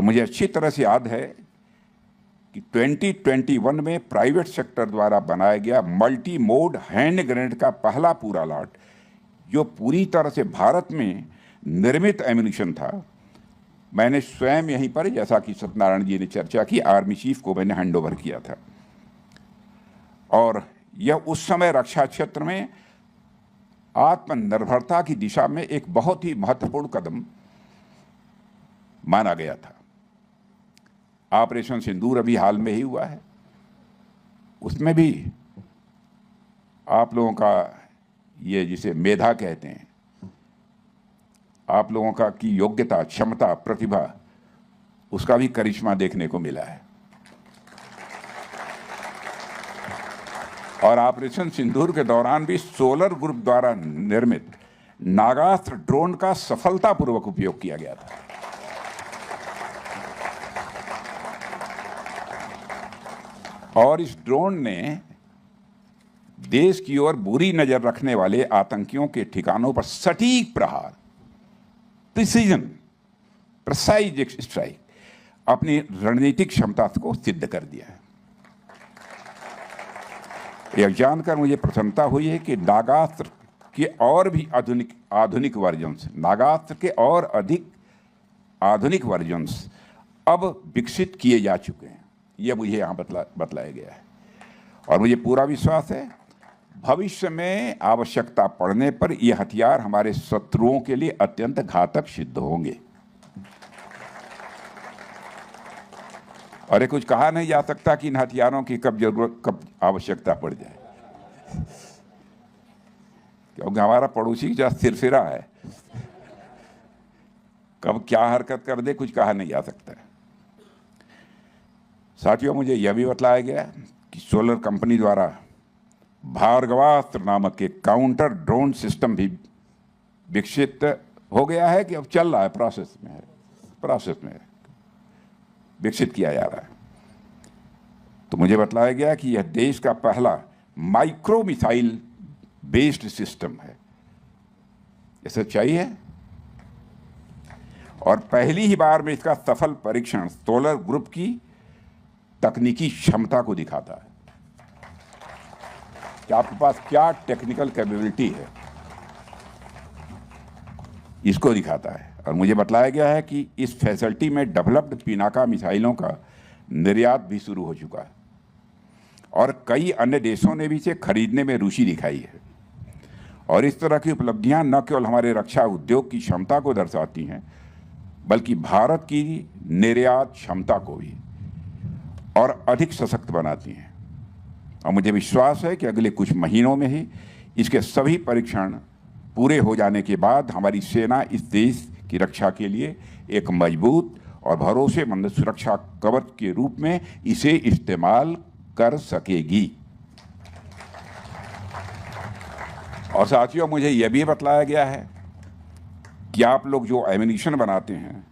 मुझे अच्छी तरह से याद है कि 2021 में प्राइवेट सेक्टर द्वारा बनाया गया मल्टी मोड हैंड ग्रेनेड का पहला पूरा लॉट, जो पूरी तरह से भारत में निर्मित एम्यूनिशन था, मैंने स्वयं यहीं पर, जैसा कि सत्यनारायण जी ने चर्चा की, आर्मी चीफ को मैंने हैंड ओवर किया था। और यह उस समय रक्षा क्षेत्र में आत्मनिर्भरता की दिशा में एक बहुत ही महत्वपूर्ण कदम माना गया था। ऑपरेशन सिंदूर अभी हाल में ही हुआ है, उसमें भी आप लोगों का ये जिसे मेधा कहते हैं, आप लोगों का की योग्यता, क्षमता, प्रतिभा, उसका भी करिश्मा देखने को मिला है। और ऑपरेशन सिंदूर के दौरान भी सोलर ग्रुप द्वारा निर्मित नागास्त्र ड्रोन का सफलतापूर्वक उपयोग किया गया था। और इस ड्रोन ने देश की ओर बुरी नजर रखने वाले आतंकियों के ठिकानों पर सटीक प्रहार, प्रिसाइज स्ट्राइक, अपनी रणनीतिक क्षमता को सिद्ध कर दिया है। यह जानकर मुझे प्रसन्नता हुई है कि नागास्त्र के और भी आधुनिक वर्जन्स, नागास्त्र के और अधिक आधुनिक वर्जन्स अब विकसित किए जा चुके हैं। यह मुझे यहाँ बतलाया गया है और मुझे पूरा विश्वास है भविष्य में आवश्यकता पड़ने पर यह हथियार हमारे शत्रुओं के लिए अत्यंत घातक सिद्ध होंगे। और ये कुछ कहा नहीं जा सकता कि इन हथियारों की कब आवश्यकता पड़ जाए, क्योंकि हमारा पड़ोसी जो सिरफिरा है, कब क्या हरकत कर दे कुछ कहा नहीं जा सकता है। साथियों, मुझे यह भी बतलाया गया कि सोलर कंपनी द्वारा भार्गवास्त्र नामक एक काउंटर ड्रोन सिस्टम भी विकसित हो गया है, कि अब चल रहा है, प्रोसेस में विकसित किया जा रहा है। तो मुझे बतलाया गया कि यह देश का पहला माइक्रो मिसाइल बेस्ड सिस्टम है। यह सच्चाई है और पहली ही बार में इसका सफल परीक्षण सोलर ग्रुप की तकनीकी क्षमता को दिखाता है कि आपके पास क्या टेक्निकल कैपेबिलिटी है, इसको दिखाता है। और मुझे बतलाया गया है कि इस फैसिलिटी में डेवलप्ड पिनाका मिसाइलों का निर्यात भी शुरू हो चुका है और कई अन्य देशों ने भी इसे खरीदने में रुचि दिखाई है। और इस तरह की उपलब्धियां न केवल हमारे रक्षा उद्योग की क्षमता को दर्शाती हैं, बल्कि भारत की निर्यात क्षमता को भी और अधिक सशक्त बनाती हैं। और मुझे विश्वास है कि अगले कुछ महीनों में ही इसके सभी परीक्षण पूरे हो जाने के बाद हमारी सेना इस देश की रक्षा के लिए एक मजबूत और भरोसेमंद सुरक्षा कवच के रूप में इसे इस्तेमाल कर सकेगी। और साथियों, मुझे यह भी बतलाया गया है कि आप लोग जो एम्यूनिशन बनाते हैं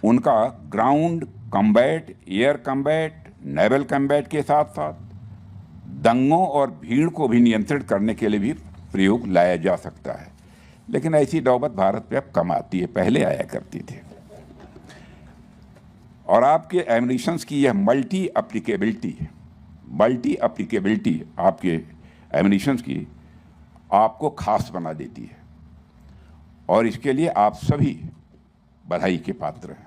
उनका ground combat, air combat, naval combat के साथ साथ दंगों और भीड़ को भी नियंत्रित करने के लिए भी प्रयोग लाया जा सकता है। लेकिन ऐसी नौबत भारत पे अब कम आती है, पहले आया करती थी। और आपके एम्यूनिशंस की यह मल्टी एप्लीकेबिलिटी आपके एम्यूनिशंस की आपको खास बना देती है और इसके लिए आप सभी बधाई के पात्र हैं।